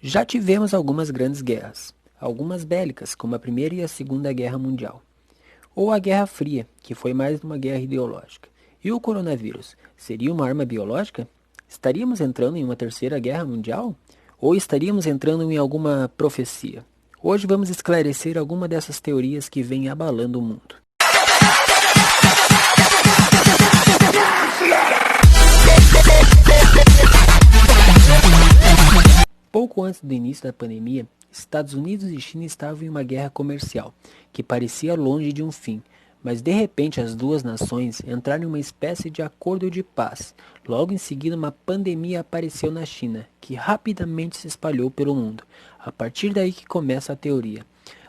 Já tivemos algumas grandes guerras, algumas bélicas, como a Primeira e a Segunda Guerra Mundial, ou a Guerra Fria, que foi mais uma guerra ideológica. E o coronavírus seria uma arma biológica? Estaríamos entrando em uma terceira guerra mundial? Ou estaríamos entrando em alguma profecia? Hoje vamos esclarecer alguma dessas teorias que vêm abalando o mundo. Pouco antes do início da pandemia, Estados Unidos e China estavam em uma guerra comercial, que parecia longe de um fim, mas de repente as duas nações entraram em uma espécie de acordo de paz. Logo em seguida, uma pandemia apareceu na China, que rapidamente se espalhou pelo mundo. A partir daí que começa a teoria.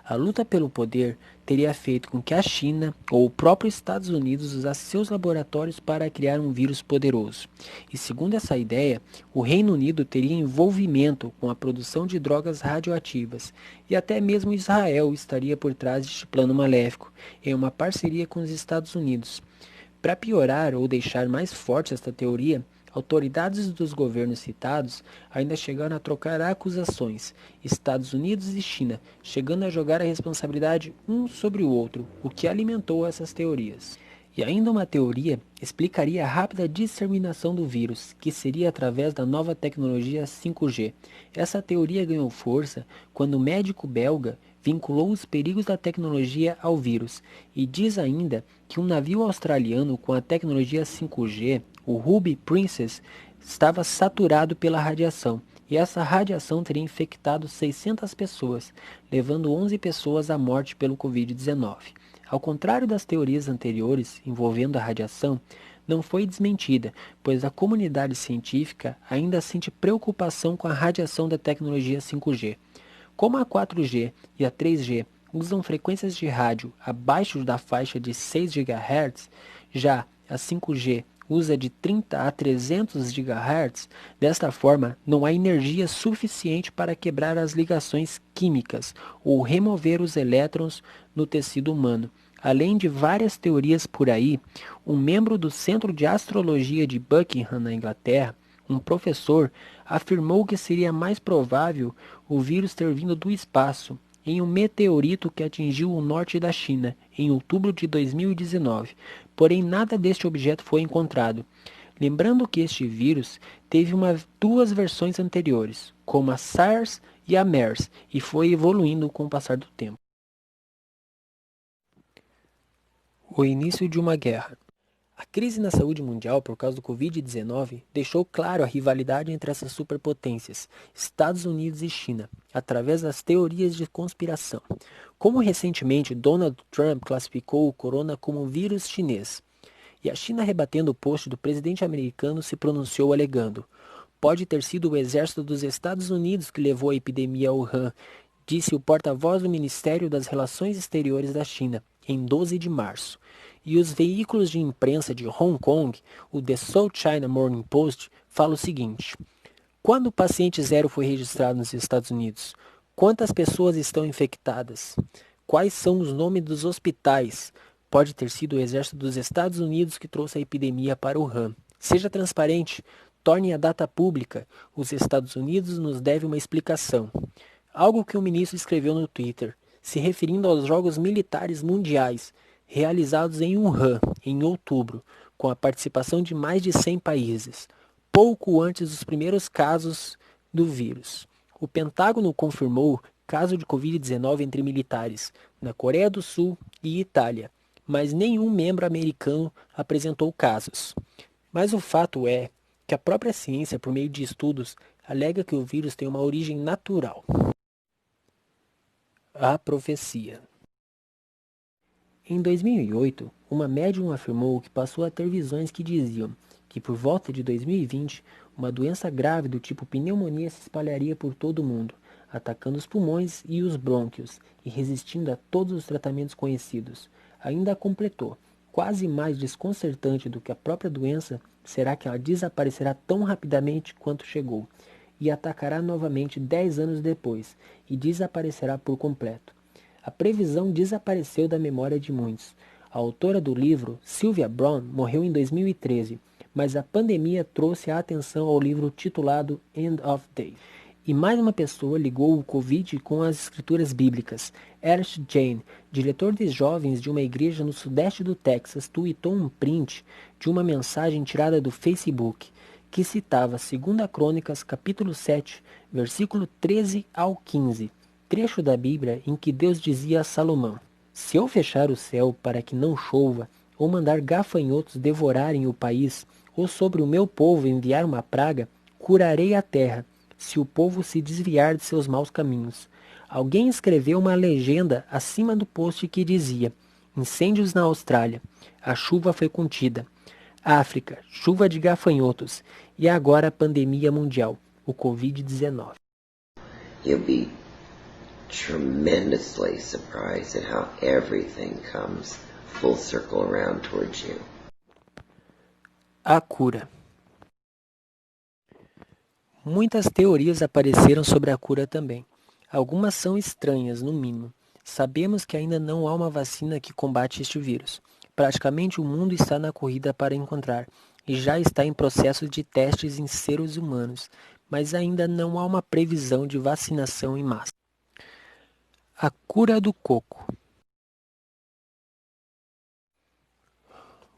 A luta pelo poder teria feito com que a China ou o próprio Estados Unidos usasse seus laboratórios para criar um vírus poderoso. E segundo essa ideia, o Reino Unido teria envolvimento com a produção de drogas radioativas, e até mesmo Israel estaria por trás deste plano maléfico, em uma parceria com os Estados Unidos. Para piorar ou deixar mais forte esta teoria, autoridades dos governos citados ainda chegaram a trocar acusações, Estados Unidos e China, chegando a jogar a responsabilidade um sobre o outro, o que alimentou essas teorias. E ainda uma teoria explicaria a rápida disseminação do vírus, que seria através da nova tecnologia 5G. Essa teoria ganhou força quando o médico belga vinculou os perigos da tecnologia ao vírus, e diz ainda que um navio australiano com a tecnologia 5G, o Ruby Princess, estava saturado pela radiação, e essa radiação teria infectado 600 pessoas, levando 11 pessoas à morte pelo Covid-19. Ao contrário das teorias anteriores envolvendo a radiação, não foi desmentida, pois a comunidade científica ainda sente preocupação com a radiação da tecnologia 5G. Como a 4G e a 3G usam frequências de rádio abaixo da faixa de 6 GHz, já a 5G usa de 30 a 300 GHz, desta forma não há energia suficiente para quebrar as ligações químicas ou remover os elétrons no tecido humano. Além de várias teorias por aí, um membro do Centro de Astrologia de Buckingham, na Inglaterra, um professor, afirmou que seria mais provável o vírus ter vindo do espaço, em um meteorito que atingiu o norte da China, em outubro de 2019. Porém, nada deste objeto foi encontrado. Lembrando que este vírus teve duas versões anteriores, como a SARS e a MERS, e foi evoluindo com o passar do tempo. O início de uma guerra. A crise na saúde mundial por causa do Covid-19 deixou claro a rivalidade entre essas superpotências, Estados Unidos e China, através das teorias de conspiração. Como recentemente Donald Trump classificou o corona como um vírus chinês, e a China, rebatendo o post do presidente americano, se pronunciou alegando: pode ter sido o exército dos Estados Unidos que levou a epidemia a Wuhan, disse o porta-voz do Ministério das Relações Exteriores da China, em 12 de março. E os veículos de imprensa de Hong Kong, o The South China Morning Post, fala o seguinte: quando o paciente zero foi registrado nos Estados Unidos? Quantas pessoas estão infectadas? Quais são os nomes dos hospitais? Pode ter sido o exército dos Estados Unidos que trouxe a epidemia para Wuhan. Seja transparente, torne a data pública. Os Estados Unidos nos devem uma explicação. Algo que o ministro escreveu no Twitter, se referindo aos Jogos Militares Mundiais, realizados em Wuhan, em outubro, com a participação de mais de 100 países, pouco antes dos primeiros casos do vírus. O Pentágono confirmou caso de Covid-19 entre militares na Coreia do Sul e Itália, mas nenhum membro americano apresentou casos. Mas o fato é que a própria ciência, por meio de estudos, alega que o vírus tem uma origem natural. A profecia. Em 2008, uma médium afirmou que passou a ter visões que diziam que por volta de 2020, uma doença grave do tipo pneumonia se espalharia por todo o mundo, atacando os pulmões e os brônquios e resistindo a todos os tratamentos conhecidos. Ainda completou: quase mais desconcertante do que a própria doença será que ela desaparecerá tão rapidamente quanto chegou, e atacará novamente 10 anos depois, e desaparecerá por completo. A previsão desapareceu da memória de muitos. A autora do livro, Sylvia Browne, morreu em 2013, mas a pandemia trouxe a atenção ao livro titulado End of Day. E mais uma pessoa ligou o Covid com as escrituras bíblicas. Ernest Jane, diretor de jovens de uma igreja no sudeste do Texas, tuitou um print de uma mensagem tirada do Facebook, que citava 2 Crônicas, capítulo 7, versículo 13 ao 15, trecho da Bíblia em que Deus dizia a Salomão: Se eu fechar o céu para que não chova, ou mandar gafanhotos devorarem o país, ou sobre o meu povo enviar uma praga, curarei a terra, se o povo se desviar de seus maus caminhos. Alguém escreveu uma legenda acima do post que dizia: Incêndios na Austrália. A chuva foi contida. África, chuva de gafanhotos. E agora a pandemia mundial, o Covid-19. You'll be tremendously surprised at how everything comes full circle around towards you. A cura. Muitas teorias apareceram sobre a cura também. Algumas são estranhas, no mínimo. Sabemos que ainda não há uma vacina que combate este vírus. Praticamente o mundo está na corrida para encontrar, e já está em processo de testes em seres humanos, mas ainda não há uma previsão de vacinação em massa. A cura do coco.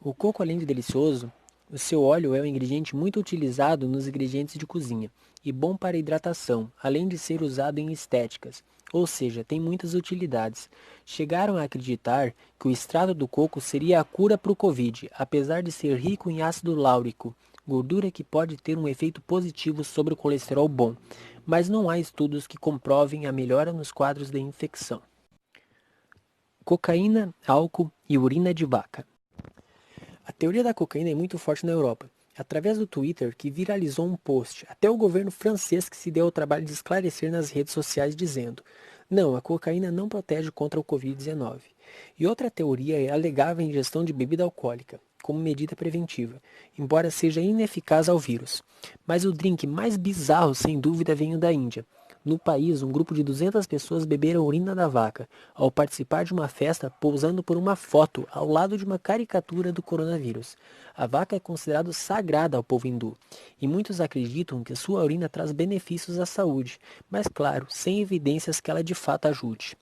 O coco, além de delicioso, o seu óleo é um ingrediente muito utilizado nos ingredientes de cozinha e bom para hidratação, além de ser usado em estéticas, ou seja, tem muitas utilidades. Chegaram a acreditar que o extrato do coco seria a cura para o Covid, apesar de ser rico em ácido láurico, gordura que pode ter um efeito positivo sobre o colesterol bom, mas não há estudos que comprovem a melhora nos quadros de infecção. Cocaína, álcool e urina de vaca. A teoria da cocaína é muito forte na Europa. Através do Twitter, que viralizou um post, até o governo francês que se deu ao trabalho de esclarecer nas redes sociais dizendo: não, a cocaína não protege contra o Covid-19. E outra teoria alegava a ingestão de bebida alcoólica, como medida preventiva, embora seja ineficaz ao vírus. Mas o drink mais bizarro, sem dúvida, veio da Índia. No país, um grupo de 200 pessoas beberam urina da vaca, ao participar de uma festa pousando por uma foto ao lado de uma caricatura do coronavírus. A vaca é considerada sagrada ao povo hindu, e muitos acreditam que sua urina traz benefícios à saúde, mas claro, sem evidências que ela de fato ajude.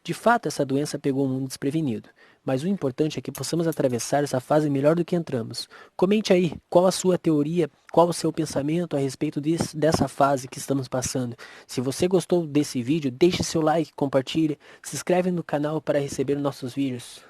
De fato, essa doença pegou o mundo desprevenido, mas o importante é que possamos atravessar essa fase melhor do que entramos. Comente aí qual a sua teoria, qual o seu pensamento a respeito dessa fase que estamos passando. Se você gostou desse vídeo, deixe seu like, compartilhe, se inscreve no canal para receber nossos vídeos.